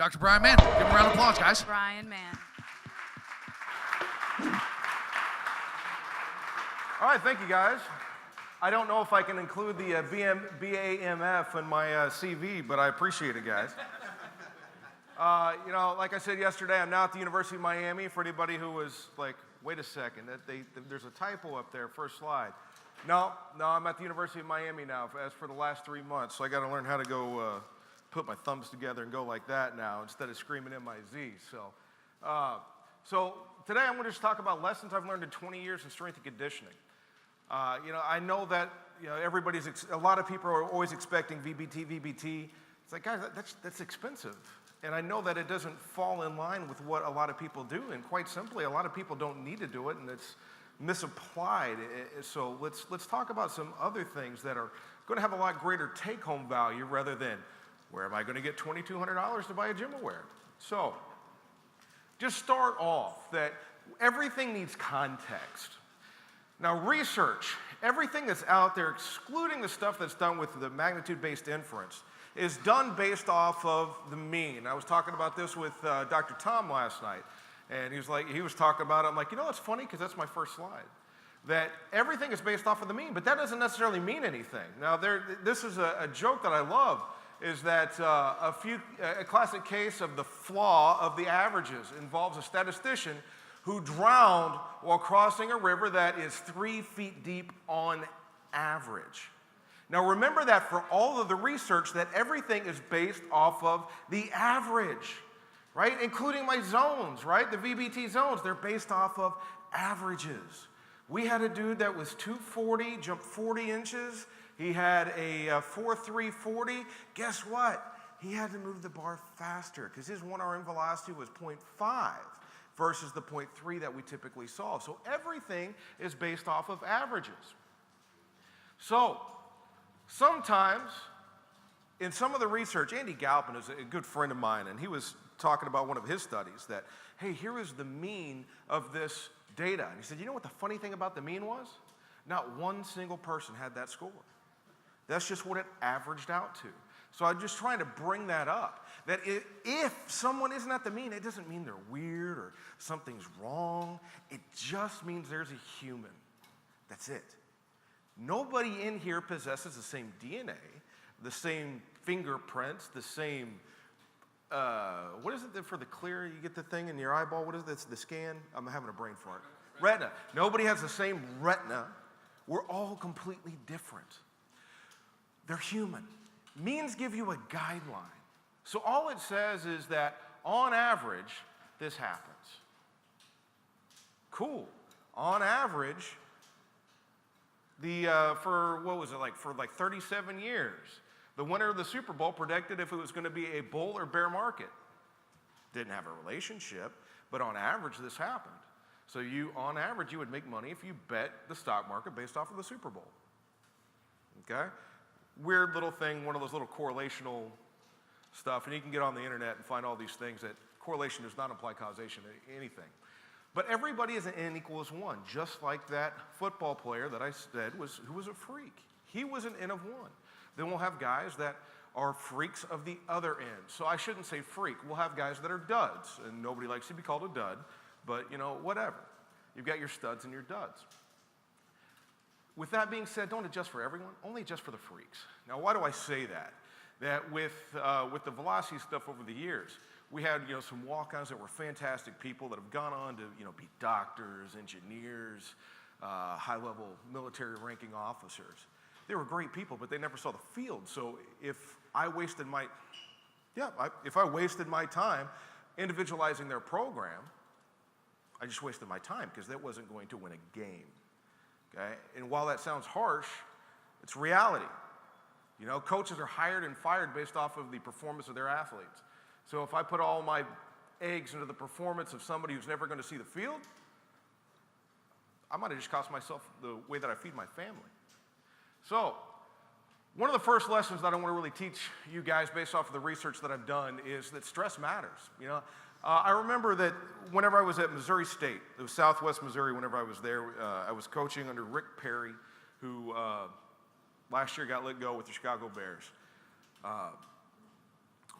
Dr. Bryan Mann. Give him a round of applause, guys. Bryan Mann. All right, thank you, guys. I don't know if I can include the BAMF in my CV, but I appreciate it, guys. Like I said yesterday, I'm now at the University of Miami. For anybody who was like, wait a second, there's a typo up there, first slide. No, I'm at the University of Miami now as for the last 3 months, so I got to learn how to go put my thumbs together and go like that now instead of screaming MIZ. So today I'm going to just talk about lessons I've learned in 20 years in strength and conditioning. I know that a lot of people are always expecting VBT. It's like, guys, that's expensive. And I know that it doesn't fall in line with what a lot of people do. And quite simply, a lot of people don't need to do it, and it's misapplied. So let's talk about some other things that are going to have a lot greater take-home value rather than where am I going to get $2,200 to buy a gym wear? So just start off that everything needs context. Now, research, everything that's out there, excluding the stuff that's done with the magnitude-based inference, is done based off of the mean. I was talking about this with Dr. Tom last night, and he was talking about it. I'm like, it's funny because that's my first slide. That everything is based off of the mean, but that doesn't necessarily mean anything. Now, this is a joke that I love, is that a classic case of the flaw of the averages involves a statistician who drowned while crossing a river that is 3 feet deep on average. Now remember that for all of the research that everything is based off of the average, right? Including my zones, right? The VBT zones, they're based off of averages. We had a dude that was 240, jumped 40 inches. He had a 4.340. Guess what? He had to move the bar faster because his 1 RM velocity was 0.5 versus the 0.3 that we typically saw. So everything is based off of averages. So sometimes in some of the research, Andy Galpin is a good friend of mine, and he was talking about one of his studies that, hey, here is the mean of this data. And he said, you know what the funny thing about the mean was? Not one single person had that score. That's just what it averaged out to. So I'm just trying to bring that up, that if someone isn't at the mean, it doesn't mean they're weird or something's wrong. It just means there's a human. That's it. Nobody in here possesses the same DNA, the same fingerprints, the same, what is it for the clear? You get the thing in your eyeball. What is it? It's the scan. I'm having a brain fart. Retina. Nobody has the same retina. We're all completely different. They're human. Means give you a guideline. So all it says is that on average, this happens. Cool. On average, for 37 years, the winner of the Super Bowl predicted if it was going to be a bull or bear market. Didn't have a relationship, but on average, this happened. So on average, you would make money if you bet the stock market based off of the Super Bowl. Okay? Weird little thing, one of those little correlational stuff, and you can get on the internet and find all these things that correlation does not imply causation to anything. But everybody is an n equals 1, just like that football player that I said who was a freak. He was an n of 1. Then we'll have guys that are freaks of the other end. So I shouldn't say freak. We'll have guys that are duds, and nobody likes to be called a dud, but whatever. You've got your studs and your duds. With that being said, don't adjust for everyone, only adjust for the freaks. Now, why do I say that? That with the velocity stuff over the years, we had some walk-ons that were fantastic people that have gone on to be doctors, engineers, high-level military ranking officers. They were great people, but they never saw the field. So if I wasted my time individualizing their program, I just wasted my time because that wasn't going to win a game. Okay? And while that sounds harsh, it's reality. Coaches are hired and fired based off of the performance of their athletes. So if I put all my eggs into the performance of somebody who's never going to see the field, I might have just cost myself the way that I feed my family. So one of the first lessons that I want to really teach you guys based off of the research that I've done is that stress matters. I remember that whenever I was at Missouri State, it was Southwest Missouri, whenever I was there, I was coaching under Rick Perry, who last year got let go with the Chicago Bears.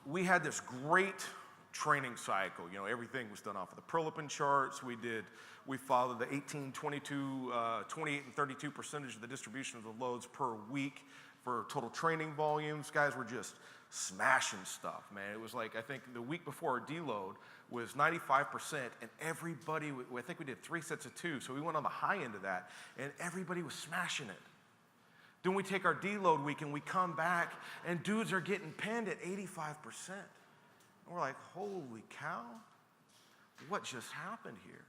We had this great training cycle. You know, everything was done off of the Prilipin charts. We followed the 18, 22, 28, and 32 percentage of the distribution of the loads per week for total training volumes. Guys were just smashing stuff, man. It was like, I think the week before our deload was 95%, and everybody, I think we did 3 sets of 2, so we went on the high end of that, and everybody was smashing it. Then we take our deload week, and we come back, and dudes are getting pinned at 85%. And we're like, holy cow, what just happened here?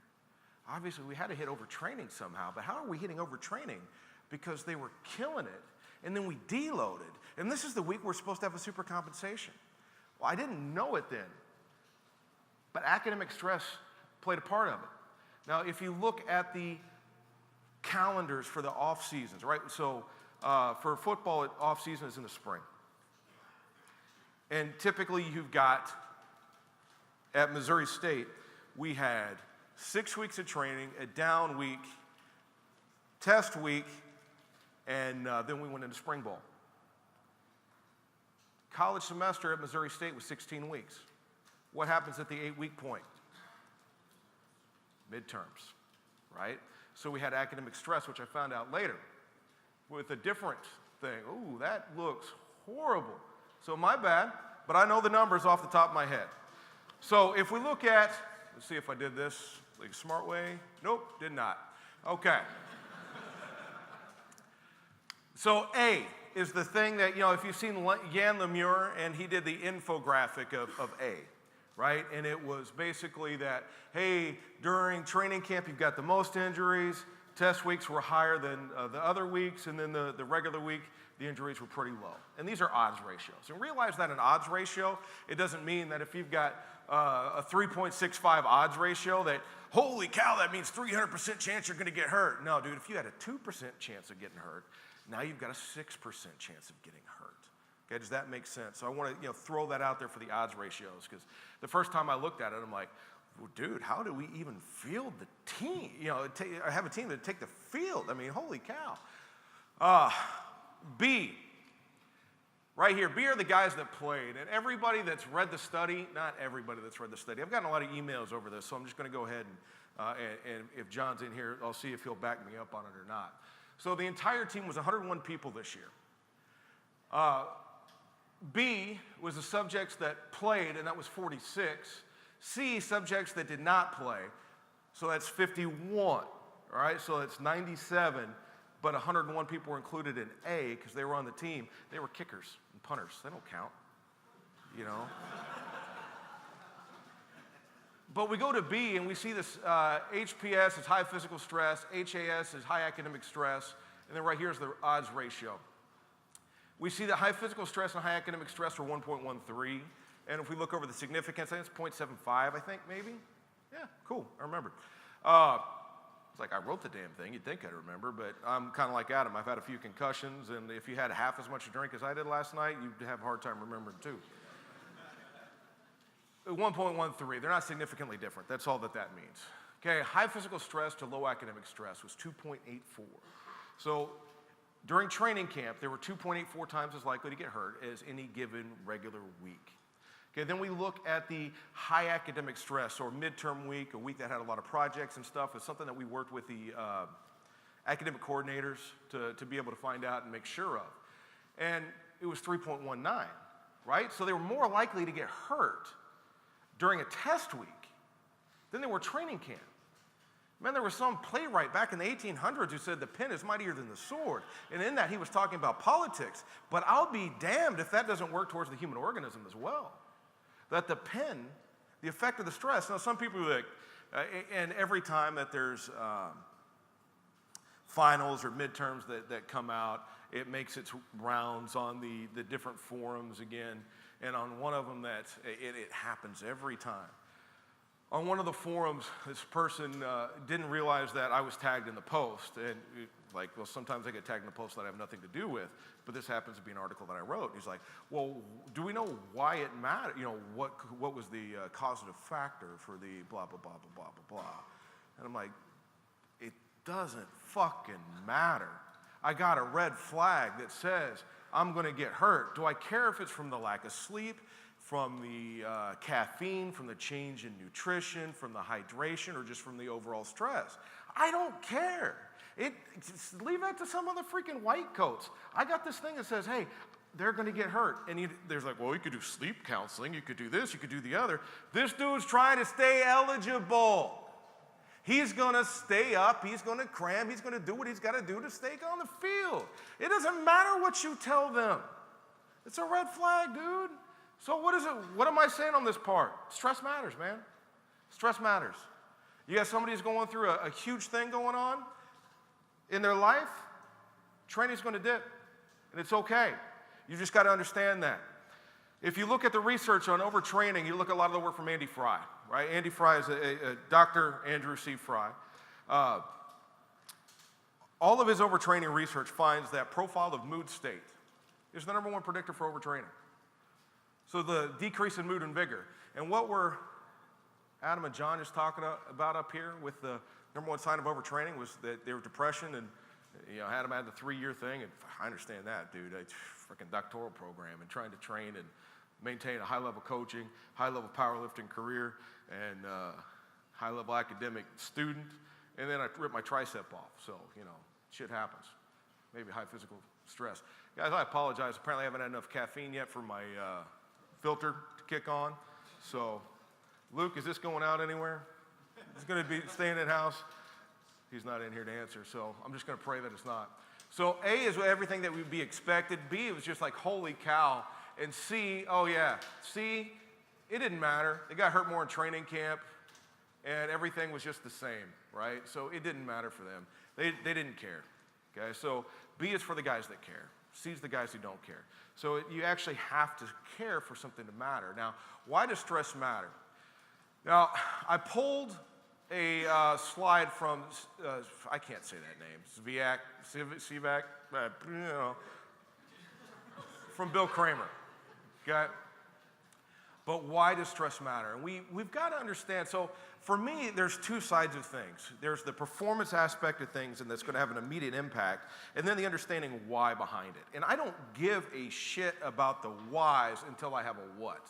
Obviously, we had to hit overtraining somehow, but how are we hitting overtraining? Because they were killing it, and then we deloaded. And this is the week we're supposed to have a super compensation. Well, I didn't know it then, but academic stress played a part of it. Now, if you look at the calendars for the off seasons, right? So for football, off season is in the spring. And typically you've got, at Missouri State, we had 6 weeks of training, a down week, test week, and then we went into spring ball. College semester at Missouri State was 16 weeks. What happens at the 8-week point? Midterms, right? So we had academic stress, which I found out later, with a different thing. Ooh, that looks horrible. So my bad, but I know the numbers off the top of my head. So if we look at, let's see if I did this like a smart way. Nope, did not. Okay. So A is the thing that, you know, if you've seen Jan Lemure, and he did the infographic of A, right? And it was basically that, hey, during training camp, you've got the most injuries. Test weeks were higher than the other weeks, and then the regular week, the injuries were pretty low. And these are odds ratios. And realize that an odds ratio, it doesn't mean that if you've got a 3.65 odds ratio that, holy cow, that means 300% chance you're going to get hurt. No, dude, if you had a 2% chance of getting hurt, now you've got a 6% chance of getting hurt. Okay, does that make sense? So I want to throw that out there for the odds ratios, because the first time I looked at it, I'm like, well, dude, how do we even field the team? Have a team to take the field. I mean, holy cow. B, right here, B are the guys that played. And everybody that's read the study, not everybody that's read the study. I've gotten a lot of emails over this, so I'm just going to go ahead and if John's in here, I'll see if he'll back me up on it or not. So the entire team was 101 people this year. B was the subjects that played, and that was 46. C, subjects that did not play, so that's 51, all right? So it's 97, but 101 people were included in A because they were on the team. They were kickers and punters. They don't count, you know? But we go to B, and we see this HPS is high physical stress, HAS is high academic stress, and then right here is the odds ratio. We see that high physical stress and high academic stress are 1.13. And if we look over the significance, I think it's 0.75, I think, maybe? Yeah, cool, I remember. It's like I wrote the damn thing, you'd think I'd remember, but I'm kind of like Adam. I've had a few concussions, and if you had half as much to drink as I did last night, you'd have a hard time remembering too. 1.13, they're not significantly different. That's all that means. Okay, high physical stress to low academic stress was 2.84. So during training camp, they were 2.84 times as likely to get hurt as any given regular week. Okay, then we look at the high academic stress, or midterm week, a week that had a lot of projects and stuff. It's something that we worked with the academic coordinators to be able to find out and make sure of. And it was 3.19, right? So they were more likely to get hurt during a test week than they were training camp. Man, there was some playwright back in the 1800s who said the pen is mightier than the sword. And in that, he was talking about politics. But I'll be damned if that doesn't work towards the human organism as well. That the pen, the effect of the stress. Now, some people are like, and every time that there's finals or midterms that come out, it makes its rounds on the different forums again. And on one of them, it happens every time. On one of the forums, this person didn't realize that I was tagged in the post. And well, sometimes I get tagged in the post that I have nothing to do with, but this happens to be an article that I wrote. He's like, well, do we know why it mattered? You know, what was the causative factor for the blah, blah, blah, blah, blah, blah, blah. And I'm like, it doesn't fucking matter. I got a red flag that says I'm going to get hurt. Do I care if it's from the lack of sleep, from the caffeine, from the change in nutrition, from the hydration, or just from the overall stress. I don't care. Leave that to some of the freaking white coats. I got this thing that says, hey, they're going to get hurt. And there's like, well, you could do sleep counseling, you could do this, you could do the other. This dude's trying to stay eligible. He's going to stay up, he's going to cram, he's going to do what he's got to do to stay on the field. It doesn't matter what you tell them. It's a red flag, dude. So what am I saying on this part? Stress matters, man. Stress matters. You got somebody who's going through a huge thing going on in their life, training's going to dip, and it's okay. You just got to understand that. If you look at the research on overtraining, you look at a lot of the work from Andy Fry, right? Andy Fry is Dr. Andrew C. Fry. All of his overtraining research finds that profile of mood state is the #1 predictor for overtraining. So the decrease in mood and vigor. And what were Adam and John just talking about up here with the #1 sign of overtraining was that there was depression, and Adam had the 3-year thing, and I understand that, dude. It's freaking doctoral program and trying to train and maintain a high-level coaching, high-level powerlifting career, and high-level academic student, and then I ripped my tricep off. So, shit happens. Maybe high physical stress. Guys, I apologize. Apparently I haven't had enough caffeine yet for my filter to kick on. So, Luke, is this going out anywhere? It's going to be staying in house. He's not in here to answer, so I'm just going to pray that it's not. So A is everything that would be expected. B, it was just like, holy cow. And C, oh yeah, C, it didn't matter. They got hurt more in training camp, and everything was just the same, right? So it didn't matter for them. They didn't care, okay? So B is for the guys that care. C is the guys who don't care. So you actually have to care for something to matter. Now, why does stress matter? Now, I pulled a slide from, I can't say that name, Sivak, from Bill Kramer, okay? But why does stress matter? And we've got to understand, so for me, there's two sides of things. There's the performance aspect of things, and that's going to have an immediate impact, and then the understanding why behind it. And I don't give a shit about the whys until I have a what.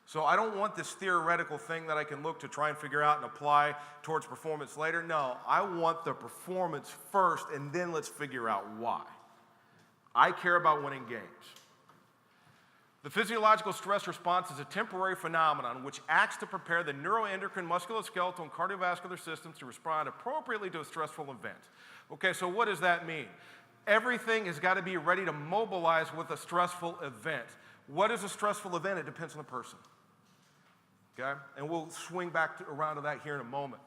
So I don't want this theoretical thing that I can look to try and figure out and apply towards performance later. No, I want the performance first, and then let's figure out why. I care about winning games. The physiological stress response is a temporary phenomenon which acts to prepare the neuroendocrine, musculoskeletal, and cardiovascular systems to respond appropriately to a stressful event. Okay, so what does that mean? Everything has got to be ready to mobilize with a stressful event. What is a stressful event? It depends on the person. Okay? And we'll swing back around to that here in a moment.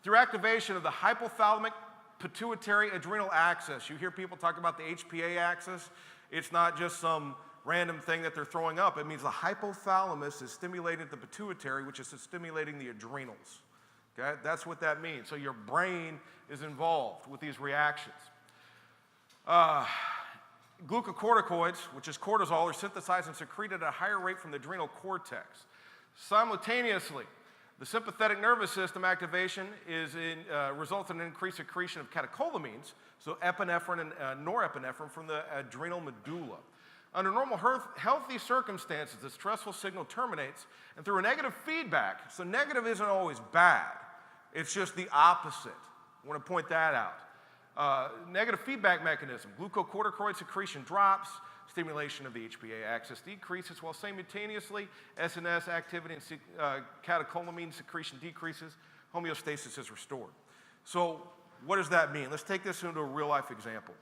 Through activation of the hypothalamic pituitary adrenal axis, you hear people talk about the HPA axis. It's not just some random thing that they're throwing up. It means the hypothalamus is stimulating the pituitary, which is stimulating the adrenals. Okay? That's what that means. So your brain is involved with these reactions. Glucocorticoids, which is cortisol, are synthesized and secreted at a higher rate from the adrenal cortex. Simultaneously, the sympathetic nervous system activation results in an increased secretion of catecholamines, so epinephrine and norepinephrine from the adrenal medulla. Under normal healthy circumstances, the stressful signal terminates, and through a negative feedback, so negative isn't always bad, it's just the opposite. I want to point that out. Negative feedback mechanism, glucocorticoid secretion drops, stimulation of the HPA axis decreases, while simultaneously SNS activity and catecholamine secretion decreases, homeostasis is restored. So what does that mean? Let's take this into a real-life example.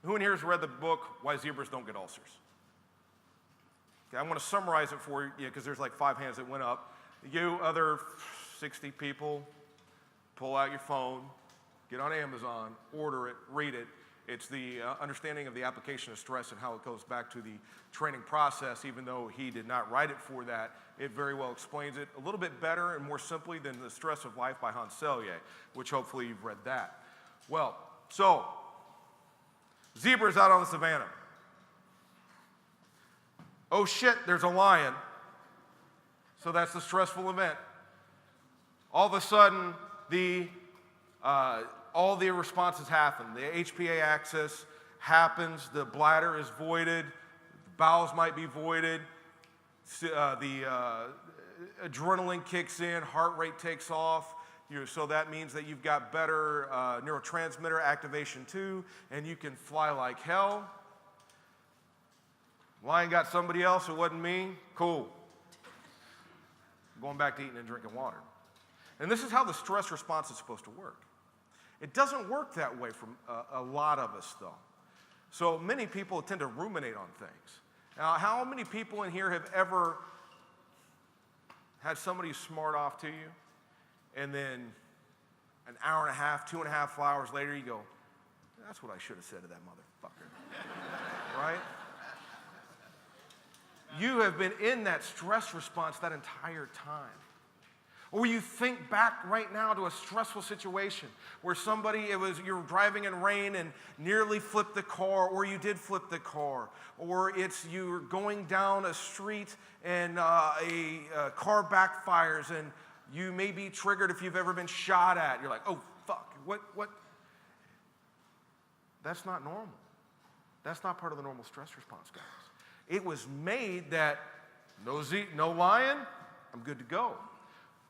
Who in here has read the book, Why Zebras Don't Get Ulcers? Okay, I'm going to summarize it for you because there's like 5 hands that went up. You other 60 people, pull out your phone, get on Amazon, order it, read it. It's the understanding of the application of stress and how it goes back to the training process. Even though he did not write it for that, it very well explains it a little bit better and more simply than The Stress of Life by Hans Selye, which hopefully you've read that. Well, so zebras out on the savannah. Oh shit, there's a lion. So that's the stressful event. All of a sudden, all the responses happen. The HPA axis happens, the bladder is voided, the bowels might be voided, the adrenaline kicks in, heart rate takes off. So that means that you've got better neurotransmitter activation too, and you can fly like hell. Lion got somebody else, it wasn't me. Cool. Going back to eating and drinking water. And this is how the stress response is supposed to work. It doesn't work that way for a lot of us, though. So many people tend to ruminate on things. Now, how many people in here have ever had somebody smart off to you, and then an hour and a half, 2.5 hours later, you go, that's what I should have said to that motherfucker, right? You have been in that stress response that entire time. Or you think back right now to a stressful situation where you're driving in rain and nearly flipped the car, or you did flip the car, or you're going down a street and a car backfires and you may be triggered if you've ever been shot at. You're like, oh, fuck, what? That's not normal. That's not part of the normal stress response, guys. It was made that no lion, I'm good to go.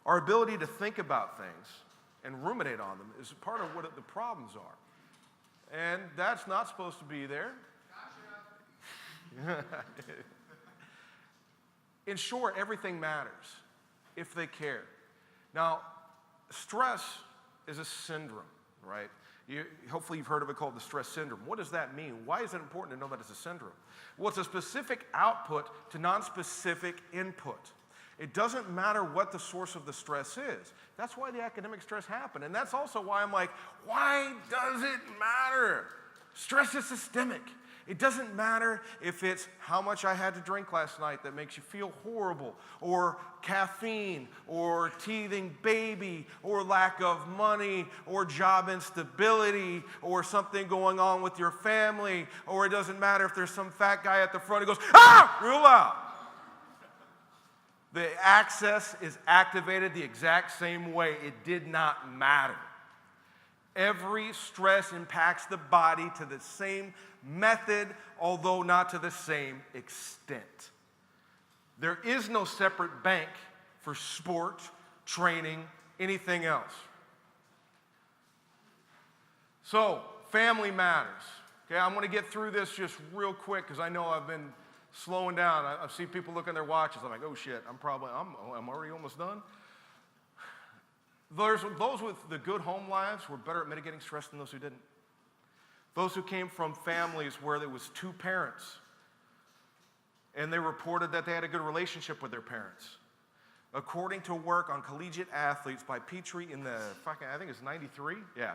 Our ability to think about things and ruminate on them is part of what the problems are. And that's not supposed to be there. Gotcha. In short, everything matters if they care. Now, stress is a syndrome, right? Hopefully you've heard of it called the stress syndrome. What does that mean? Why is it important to know that it's a syndrome? Well, it's a specific output to non-specific input. It doesn't matter what the source of the stress is. That's why the academic stress happened. And that's also why I'm like, why does it matter? Stress is systemic. It doesn't matter if it's how much I had to drink last night that makes you feel horrible, or caffeine, or teething baby, or lack of money, or job instability, or something going on with your family, or it doesn't matter if there's some fat guy at the front who goes, ah, real loud. The access is activated the exact same way. It did not matter. Every stress impacts the body to the same method, although not to the same extent. There is no separate bank for sport, training, anything else. So, family matters. Okay, I'm going to get through this just real quick because I know I've been slowing down. I see people looking at their watches. I'm like, oh shit, I'm already almost done. Those with the good home lives were better at mitigating stress than those who didn't. Those who came from families where there was 2 parents and they reported that they had a good relationship with their parents. According to work on collegiate athletes by Petrie in I think it's 93, yeah,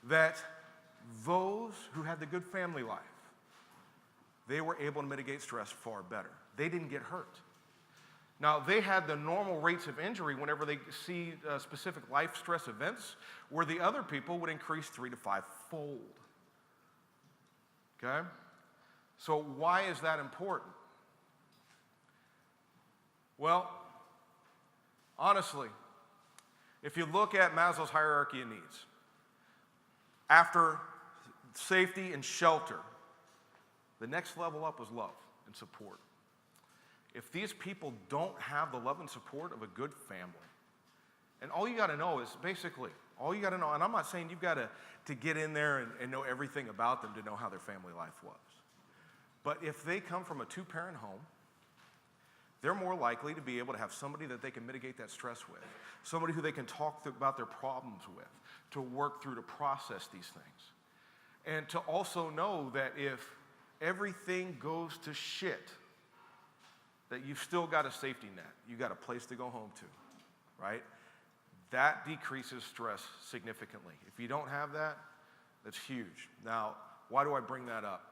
that those who had the good family life, they were able to mitigate stress far better. They didn't get hurt. Now, they had the normal rates of injury whenever they see specific life stress events, where the other people would increase 3 to 5-fold. Okay? So why is that important? Well, honestly, if you look at Maslow's hierarchy of needs, after safety and shelter, the next level up was love and support. If these people don't have the love and support of a good family, and all you got to know is basically, all you got to know, and I'm not saying you've got to get in there and know everything about them to know how their family life was. But if they come from a 2-parent home, they're more likely to be able to have somebody that they can mitigate that stress with, somebody who they can talk about their problems with, to work through, to process these things. And to also know that if everything goes to shit, that you've still got a safety net. You've got a place to go home to, right? That decreases stress significantly. If you don't have that, that's huge. Now, why do I bring that up?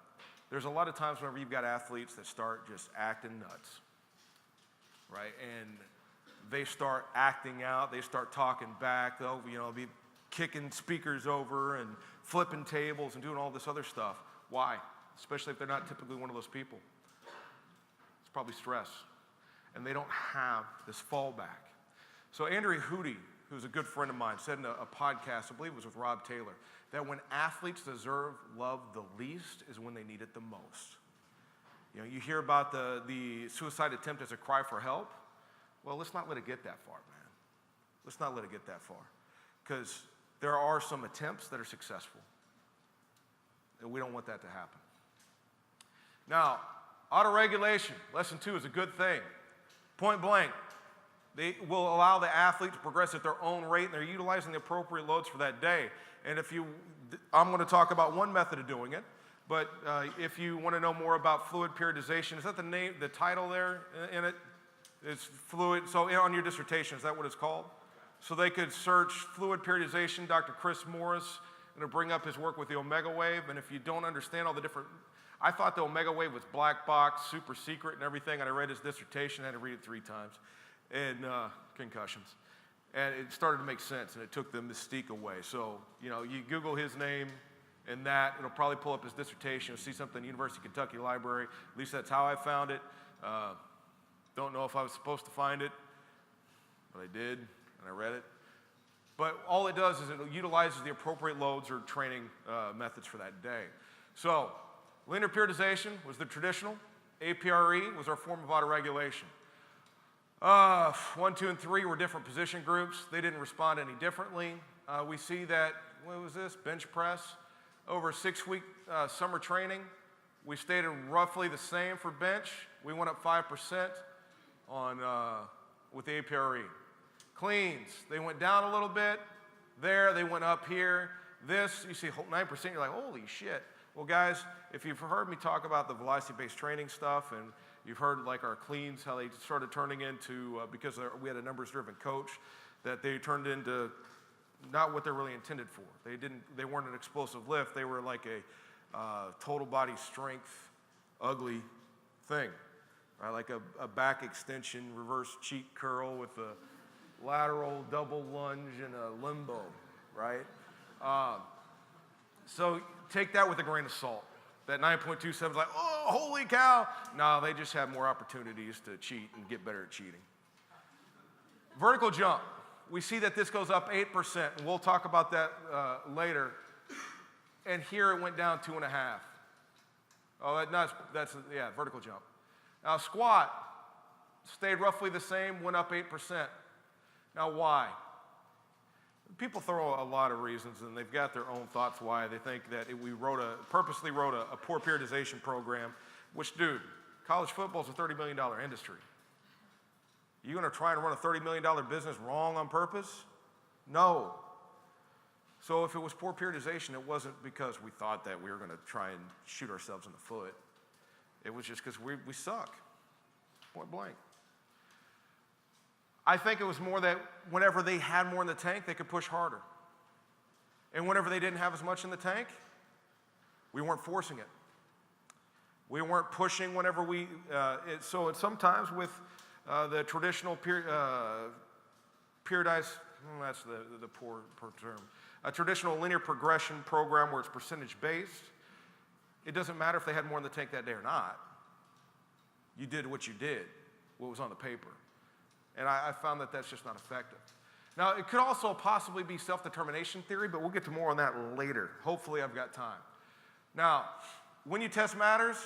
There's a lot of times whenever you've got athletes that start just acting nuts, right? And they start acting out, they start talking back, they'll be kicking speakers over and flipping tables and doing all this other stuff. Why? Especially if they're not typically one of those people. Probably stress, and they don't have this fallback. So Andrea Hootie, who's a good friend of mine, said in a podcast, I believe it was with Rob Taylor, that when athletes deserve love the least is when they need it the most. You know, you hear about the suicide attempt as a cry for help. Well, let's not let it get that far, man. Let's not let it get that far. Because there are some attempts that are successful. And we don't want that to happen. Now, autoregulation, lesson 2, is a good thing. Point blank, they will allow the athlete to progress at their own rate, and they're utilizing the appropriate loads for that day. And I'm going to talk about one method of doing it, but if you want to know more about fluid periodization, is that the title there in it? It's fluid, so on your dissertation, is that what it's called? So they could search fluid periodization, Dr. Chris Morris, and it'll bring up his work with the omega wave. And if you don't understand all the different, I thought the omega wave was black box, super secret and everything, and I read his dissertation, I had to read it 3 times, and concussions. And it started to make sense, and it took the mystique away. So, you know, you Google his name and that, it'll probably pull up his dissertation. You'll see something in the University of Kentucky Library. At least that's how I found it. Don't know if I was supposed to find it, but I did, and I read it. But all it does is it utilizes the appropriate loads or training methods for that day. So, linear periodization was the traditional. APRE was our form of autoregulation. 1, 2, and 3 were different position groups. They didn't respond any differently. We see that, what was this? Bench press. Over a 6-week summer training, we stayed roughly the same for bench. We went up 5% with the APRE. Cleans, they went down a little bit. There, they went up here. This, you see 9%, you're like, holy shit. Well, guys, if you've heard me talk about the velocity-based training stuff, and you've heard like our cleans, how they started turning into, because we had a numbers-driven coach, that they turned into not what they're really intended for. They weren't an explosive lift. They were like a total body strength, ugly thing, right? Like a back extension, reverse cheek curl with a lateral double lunge and a limbo, right? So take that with a grain of salt. That 9.27 is like, oh, holy cow. No, they just have more opportunities to cheat and get better at cheating. Vertical jump. We see that this goes up 8%, and we'll talk about that later. And here it went down 2.5. Oh, yeah, vertical jump. Now squat stayed roughly the same, went up 8%. Now why? People throw a lot of reasons, and they've got their own thoughts why. They think that we purposely wrote a poor periodization program, which, dude, college football is a $30 million industry. You gonna try and run a $30 million business wrong on purpose? No. So if it was poor periodization, it wasn't because we thought that we were gonna try and shoot ourselves in the foot. It was just because we suck, point blank. I think it was more that whenever they had more in the tank, they could push harder. And whenever they didn't have as much in the tank, we weren't forcing it. We weren't pushing whenever so sometimes with the traditional periodized, that's the poor term, a traditional linear progression program where it's percentage based, it doesn't matter if they had more in the tank that day or not. You did what you did, what was on the paper. And I found that that's just not effective. Now, it could also possibly be self-determination theory, but we'll get to more on that later. Hopefully, I've got time. Now, when you test matters,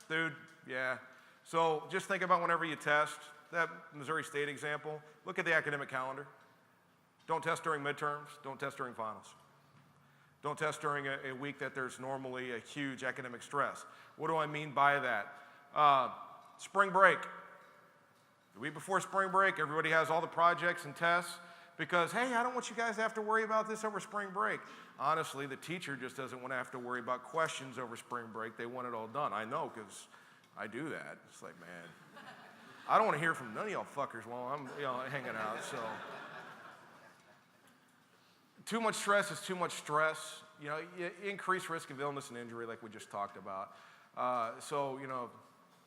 dude, yeah. So just think about whenever you test. That Missouri State example, look at the academic calendar. Don't test during midterms. Don't test during finals. Don't test during a week that there's normally a huge academic stress. What do I mean by that? Spring break. The week before spring break, everybody has all the projects and tests because, hey, I don't want you guys to have to worry about this over spring break. Honestly, the teacher just doesn't want to have to worry about questions over spring break. They want it all done. I know because I do that. It's like, man, I don't want to hear from none of y'all fuckers while I'm hanging out. So too much stress is too much stress. Increased risk of illness and injury like we just talked about.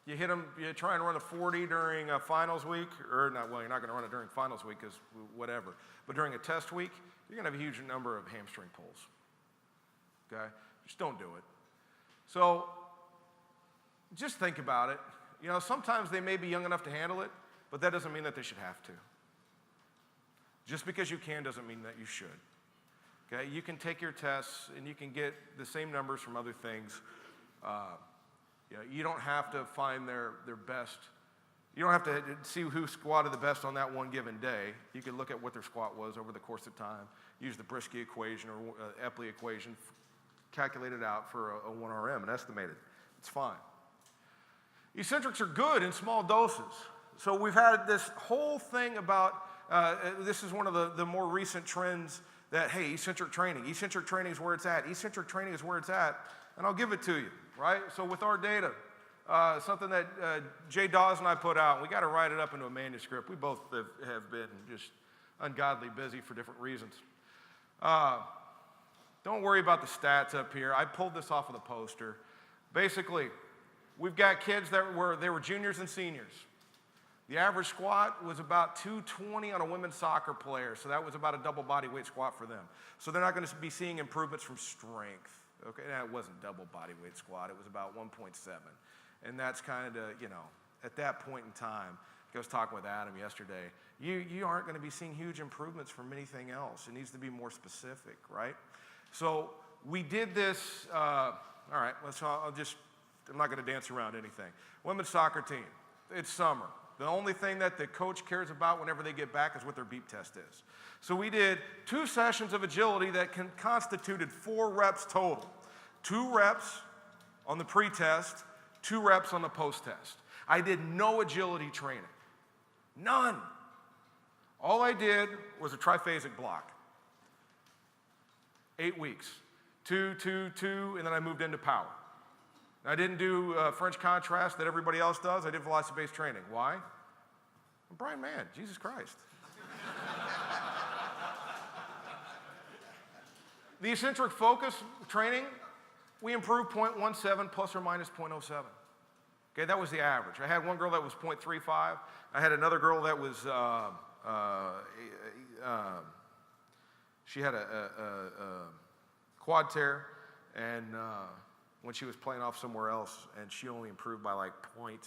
You hit them, you try and run a 40 during a finals week, or not, well, you're not going to run it during finals week because whatever. But during a test week, you're going to have a huge number of hamstring pulls. Okay? Just don't do it. So just think about it. Sometimes they may be young enough to handle it, but that doesn't mean that they should have to. Just because you can doesn't mean that you should. Okay? You can take your tests and you can get the same numbers from other things. You don't have to find their best. You don't have to see who squatted the best on that one given day. You can look at what their squat was over the course of time, use the Brisky equation or Epley equation, calculate it out for a 1RM and estimate it. It's fine. Eccentrics are good in small doses. So we've had this whole thing about, this is one of the more recent trends that, hey, eccentric training is where it's at. Eccentric training is where it's at, and I'll give it to you, right? So with our data, something that Jay Dawes and I put out, we got to write it up into a manuscript. We both have been just ungodly busy for different reasons. Don't worry about the stats up here. I pulled this off of the poster. Basically, we've got kids that were juniors and seniors. The average squat was about 220 on a women's soccer player, so that was about a double body weight squat for them. So they're not going to be seeing improvements from strength. Okay, now it wasn't double body weight squat, it was about 1.7. And that's kind of, at that point in time, I was talking with Adam yesterday, you aren't going to be seeing huge improvements from anything else. It needs to be more specific, right? So we did this, all right, I'm not going to dance around anything. Women's soccer team, it's summer. The only thing that the coach cares about whenever they get back is what their beep test is. So we did 2 sessions of agility that constituted 4 reps total. 2 reps on the pre-test, 2 reps on the post-test. I did no agility training. None. All I did was a triphasic block. 8 weeks. 2, 2, 2, and then I moved into power. I didn't do French contrast that everybody else does. I did velocity-based training. Why? I'm Bryan Mann. Jesus Christ. The eccentric focus training, we improved 0.17 plus or minus 0.07. Okay, that was the average. I had one girl that was 0.35. I had another girl that was, she had a quad tear, and when she was playing off somewhere else, and she only improved by like 0.04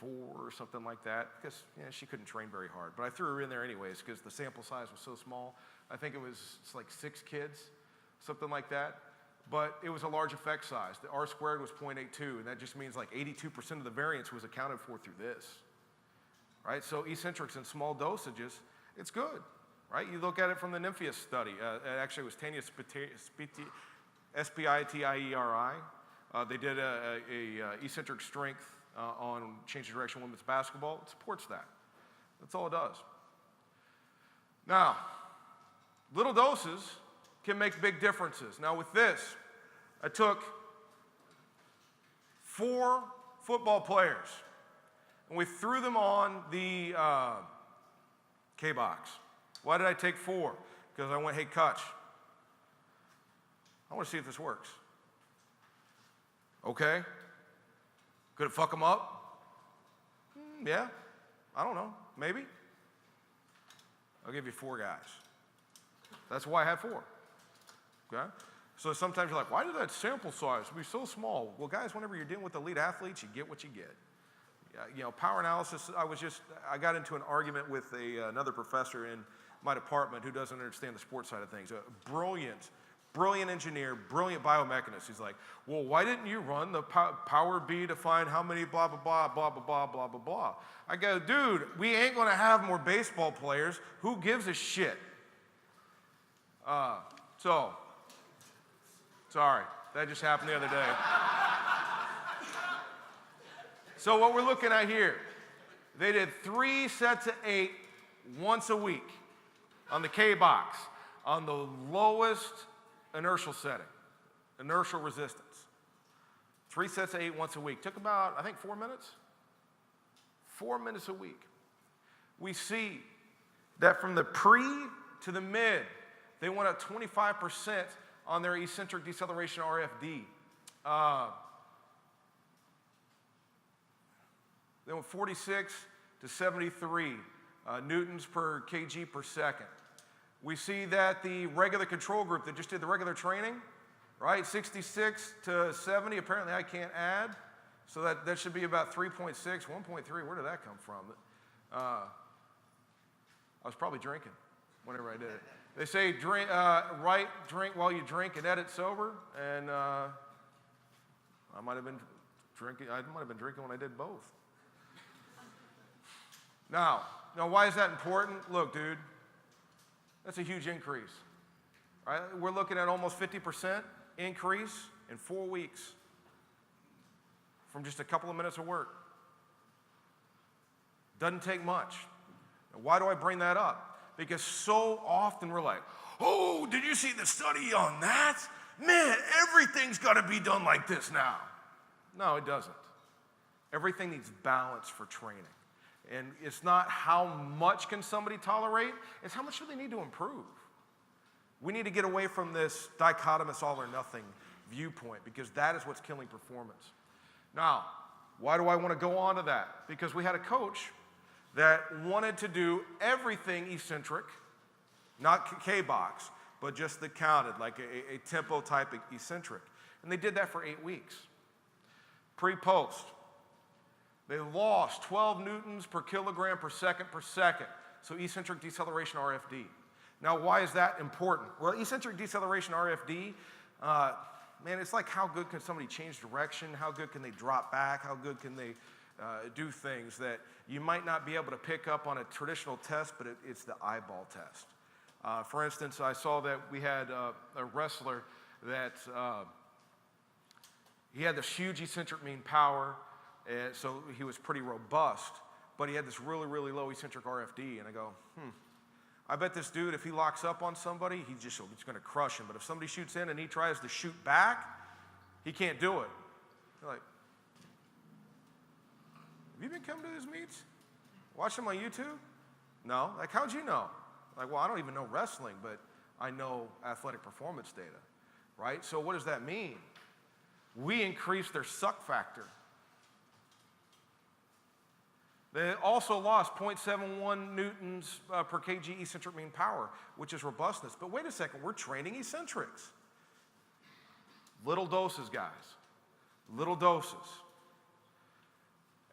or something like that, because she couldn't train very hard. But I threw her in there anyways, because the sample size was so small. I think it's like 6 kids, something like that. But it was a large effect size. The R squared was 0.82, and that just means like 82% of the variance was accounted for through this, right? So eccentrics in small dosages, it's good, right? You look at it from the Nympheus study. Actually, it was Tanya Spitieri. They did a eccentric strength on change of direction women's basketball. It supports that. That's all it does. Now, little doses can make big differences. Now with this, I took 4 football players and we threw them on the K-box. Why did I take 4? Because I went, hey, Kutch, I want to see if this works. Okay. Could it fuck them up? Yeah. I don't know. Maybe. I'll give you 4 guys. That's why I had 4. Okay? So sometimes you're like, why did that sample size be so small? Well, guys, whenever you're dealing with elite athletes, you get what you get. Power analysis, I got into an argument with another professor in my department who doesn't understand the sports side of things. A brilliant engineer, brilliant biomechanist. He's like, well, why didn't you run the power B to find how many blah, blah, blah, blah, blah, blah, blah, blah, blah. I go, dude, we ain't going to have more baseball players. Who gives a shit? Sorry, that just happened the other day. So what we're looking at here, they did 3 sets of 8 once a week on the K-box on the lowest inertial setting, inertial resistance. 3 sets of 8 once a week. Took about, I think, 4 minutes. 4 minutes a week. We see that from the pre to the mid, they went up 25% on their eccentric deceleration RFD. They went 46 to 73 newtons per kg per second. We see that the regular control group that just did the regular training, right, 66 to 70, apparently I can't add, so that should be about 3.6, 1.3, where did that come from? I was probably drinking whenever I did it. They say drink while you drink and edit sober, and I might have been drinking. I might have been drinking when I did both. Now, why is that important? Look, dude, that's a huge increase. Right? We're looking at almost 50% increase in 4 weeks from just a couple of minutes of work. Doesn't take much. Now, why do I bring that up? Because so often we're like, oh, did you see the study on that? Man, everything's got to be done like this now. No, it doesn't. Everything needs balance for training. And it's not how much can somebody tolerate, it's how much do they need to improve. We need to get away from this dichotomous all or nothing viewpoint because that is what's killing performance. Now, why do I want to go on to that? Because we had a coach that wanted to do everything eccentric, not K-box, but just the counted, like a tempo type eccentric. And they did that for 8 weeks. Pre-post, they lost 12 newtons per kilogram per second, so eccentric deceleration RFD. Now, why is that important? Well, eccentric deceleration RFD, man, it's like how good can somebody change direction? How good can they drop back? How good can they do things that you might not be able to pick up on a traditional test, but it's the eyeball test. For instance, I saw that we had a wrestler that he had this huge eccentric mean power, and so he was pretty robust, but he had this really, really low eccentric RFD, and I go, I bet this dude, if he locks up on somebody, he's going to crush him. But if somebody shoots in and he tries to shoot back, he can't do it. You're like, have you been coming to his meets? Watch them on YouTube? No. Like, how'd you know? Like, well, I don't even know wrestling, but I know athletic performance data, right? So what does that mean? We increase their suck factor. They also lost 0.71 newtons per kg eccentric mean power, which is robustness. But wait a second, we're training eccentrics. Little doses, guys. Little doses.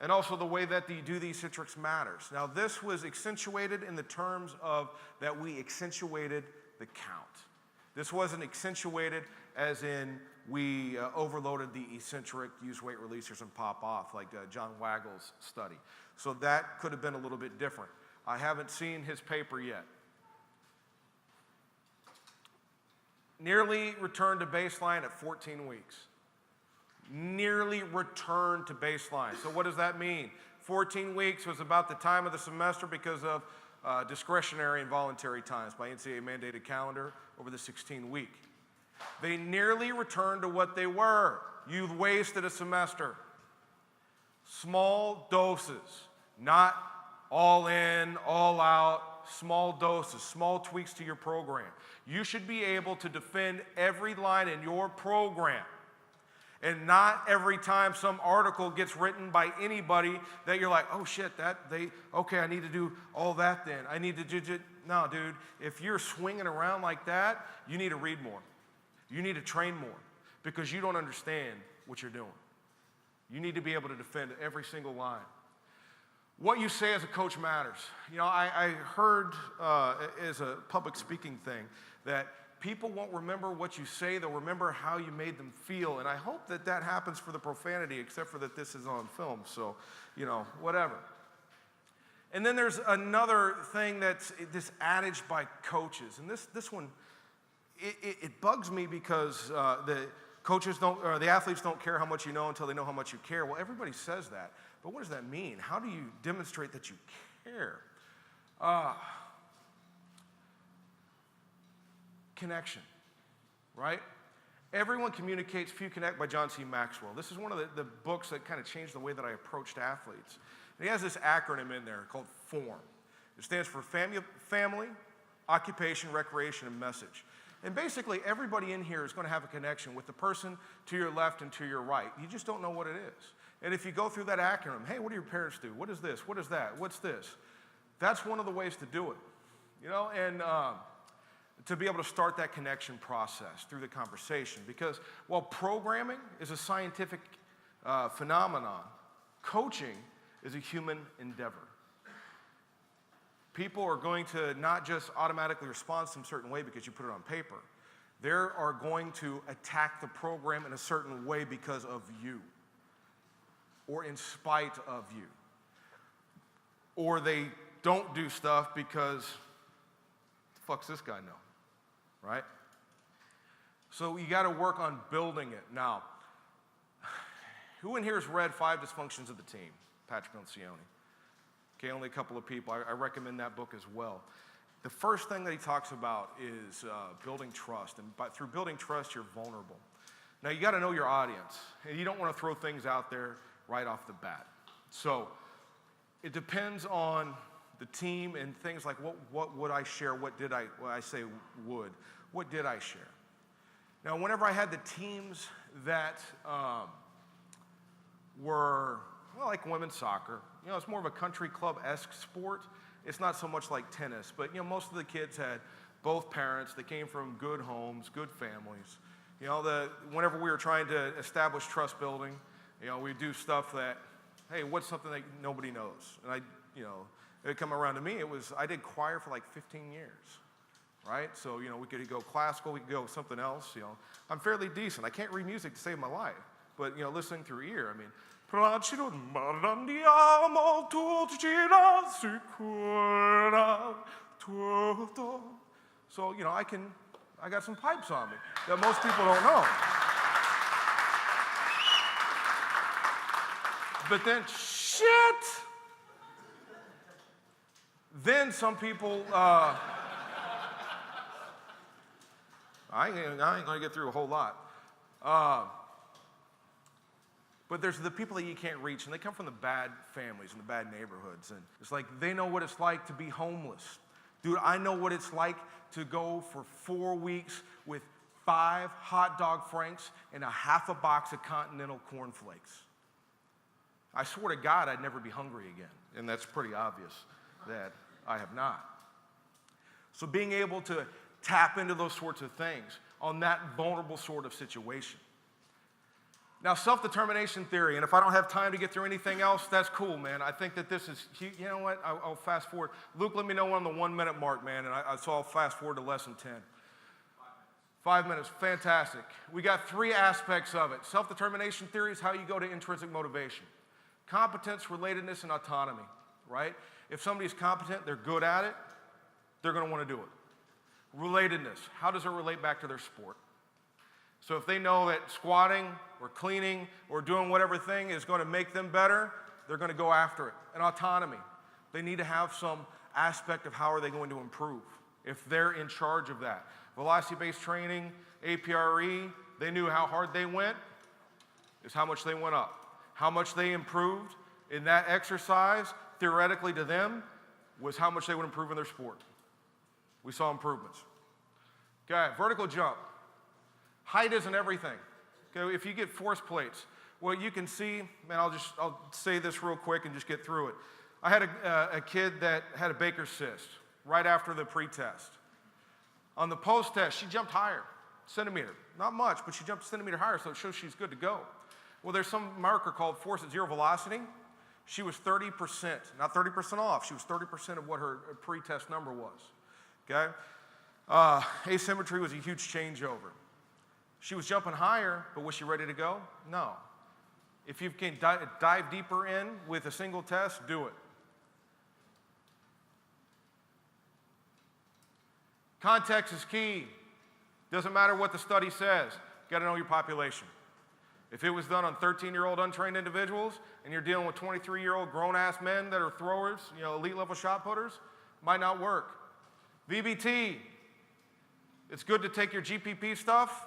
And also the way that you do the eccentrics matters. Now, this was accentuated in the terms of that we accentuated the count. This wasn't accentuated as in we overloaded the eccentric, use weight releasers and pop off, like John Waggle's study. So that could have been a little bit different. I haven't seen his paper yet. Nearly returned to baseline at 14 weeks. Nearly returned to baseline. So what does that mean? 14 weeks was about the time of the semester because of discretionary and voluntary times by NCAA mandated calendar over the 16-week. They nearly returned to what they were. You've wasted a semester. Small doses, not all in, all out, small doses, small tweaks to your program. You should be able to defend every line in your program. And not every time some article gets written by anybody that you're like, oh shit, okay, I need to do all that then. I need to do, no, dude, if you're swinging around like that, you need to read more. You need to train more because you don't understand what you're doing. You need to be able to defend every single line. What you say as a coach matters. You know, I heard as a public speaking thing that people won't remember what you say, they'll remember how you made them feel. And I hope that that happens for the profanity, except for that this is on film, so, you know, whatever. And then there's another thing that's this adage by coaches. And this one, it bugs me because the coaches don't, or the athletes don't care how much you know until they know how much you care. Well, everybody says that. But what does that mean? How do you demonstrate that you care? Connection, right? Everyone Communicates, Few Connect by John C. Maxwell. This is one of the books that kind of changed the way that I approached athletes. And he has this acronym in there called FORM. It stands for family, occupation, recreation, and message. And basically, everybody in here is going to have a connection with the person to your left and to your right. You just don't know what it is. And if you go through that acronym, hey, what do your parents do? What is this? What is that? What's this? That's one of the ways to do it, you know, and to be able to start that connection process through the conversation. Because while programming is a scientific phenomenon, coaching is a human endeavor. People are going to not just automatically respond some certain way because you put it on paper. They are going to attack the program in a certain way because of you. or in spite of you. Or they don't do stuff because, the fuck's this guy know, right? So you got to work on building it. Now, who in here has read 5 Dysfunctions of the Team? Patrick Lencioni. Okay, only a couple of people. I recommend that book as well. The first thing that he talks about is building trust. And through building trust, you're vulnerable. Now, you got to know your audience. And you don't want to throw things out there right off the bat. So it depends on the team and things like what would I share? What did I, well, I say would. What did I share? Now, whenever I had the teams that were, well, like women's soccer, it's more of a country club-esque sport. It's not so much like tennis, but most of the kids had both parents. They came from good homes, good families. Whenever we were trying to establish trust building, we do stuff that, hey, what's something that nobody knows? And it would come around to me. I did choir for like 15 years, right? So, we could go classical, we could go something else. I'm fairly decent. I can't read music to save my life, but listening through ear, so, I got some pipes on me that most people don't know. But then, shit! Then some people, I ain't gonna get through a whole lot. But there's the people that you can't reach, and they come from the bad families and the bad neighborhoods. And it's like they know what it's like to be homeless. Dude, I know what it's like to go for 4 weeks with 5 hot dog franks and a half a box of Continental cornflakes. I swear to God I'd never be hungry again. And that's pretty obvious that I have not. So being able to tap into those sorts of things on that vulnerable sort of situation. Now, self-determination theory, and if I don't have time to get through anything else, that's cool, man. I think that this is, you know what, I'll fast forward. Luke, let me know on the 1 minute mark, man, and so I'll fast forward to lesson 10. 5 minutes, fantastic. We got 3 aspects of it. Self-determination theory is how you go to intrinsic motivation. Competence, relatedness, and autonomy, right? If somebody's competent, they're good at it, they're gonna wanna do it. Relatedness, how does it relate back to their sport? So if they know that squatting or cleaning or doing whatever thing is going to make them better, they're going to go after it. And autonomy, they need to have some aspect of how are they going to improve if they're in charge of that. Velocity-based training, APRE, they knew how hard they went is how much they went up. How much they improved in that exercise, theoretically to them, was how much they would improve in their sport. We saw improvements. Okay, vertical jump. Height isn't everything. Okay, if you get force plates, well, you can see, man, I'll say this real quick and just get through it. I had a kid that had a Baker's cyst right after the pre-test. On the post-test, she jumped higher, centimeter. Not much, but she jumped a centimeter higher, so it shows she's good to go. Well, there's some marker called force at zero velocity. She was 30%, not 30% off. She was 30% of what her pre-test number was, okay? Asymmetry was a huge changeover. She was jumping higher, but was she ready to go? No. If you can dive deeper in with a single test, do it. Context is key. Doesn't matter what the study says. You got to know your population. If it was done on 13-year-old untrained individuals and you're dealing with 23-year-old grown-ass men that are throwers, elite-level shot putters, might not work. VBT. It's good to take your GPP stuff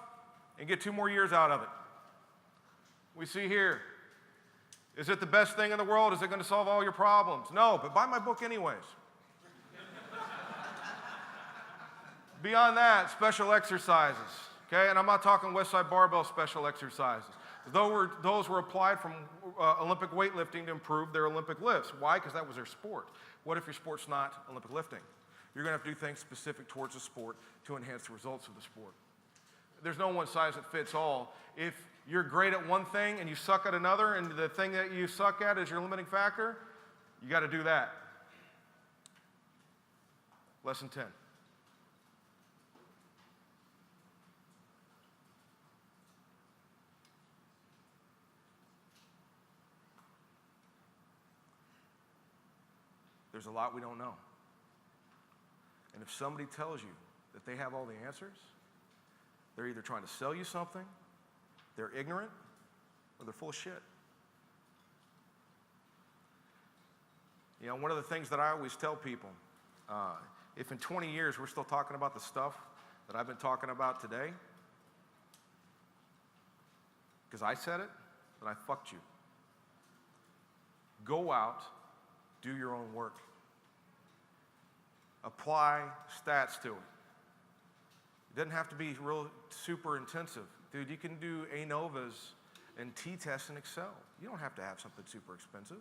and get 2 more years out of it. We see here, is it the best thing in the world? Is it going to solve all your problems? No, but buy my book anyways. Beyond that, special exercises, okay? And I'm not talking Westside Barbell special exercises. Those were applied from Olympic weightlifting to improve their Olympic lifts. Why? Because that was their sport. What if your sport's not Olympic lifting? You're going to have to do things specific towards the sport to enhance the results of the sport. There's no one size that fits all. If you're great at one thing and you suck at another, and the thing that you suck at is your limiting factor, you got to do that. Lesson 10. there's a lot we don't know. And if somebody tells you that they have all the answers, they're either trying to sell you something, they're ignorant, or they're full of shit. You know, one of the things that I always tell people, if in 20 years we're still talking about the stuff that I've been talking about today, because I said it, then I fucked you. Go out, do your own work. Apply stats to it. It doesn't have to be real super intensive. Dude, you can do ANOVAs and t-tests in Excel. You don't have to have something super expensive.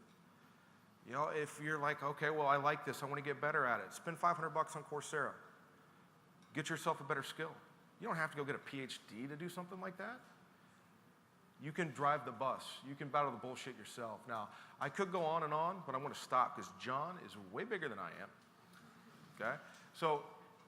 You know, if you're like, okay, well, I like this, I want to get better at it, spend $500 on Coursera. Get yourself a better skill. You don't have to go get a PhD to do something like that. You can drive the bus. You can battle the bullshit yourself. Now, I could go on, but I'm going to stop because John is way bigger than I am. Okay? So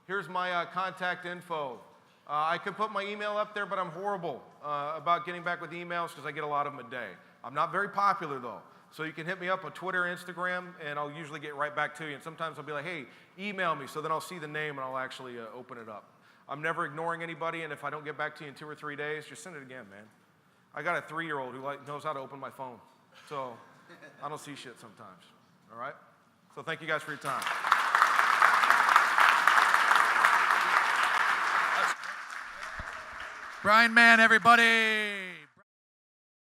here's my contact info. I could put my email up there, but I'm horrible about getting back with emails because I get a lot of them a day. I'm not very popular, though. So you can hit me up on Twitter, Instagram, and I'll usually get right back to you. And sometimes I'll be like, hey, email me, so then I'll see the name and I'll actually open it up. I'm never ignoring anybody, and if I don't get back to you in 2 or 3 days, just send it again, man. I got a 3-year-old who knows how to open my phone. So I don't see shit sometimes, all right? So thank you guys for your time. Bryan Mann, everybody.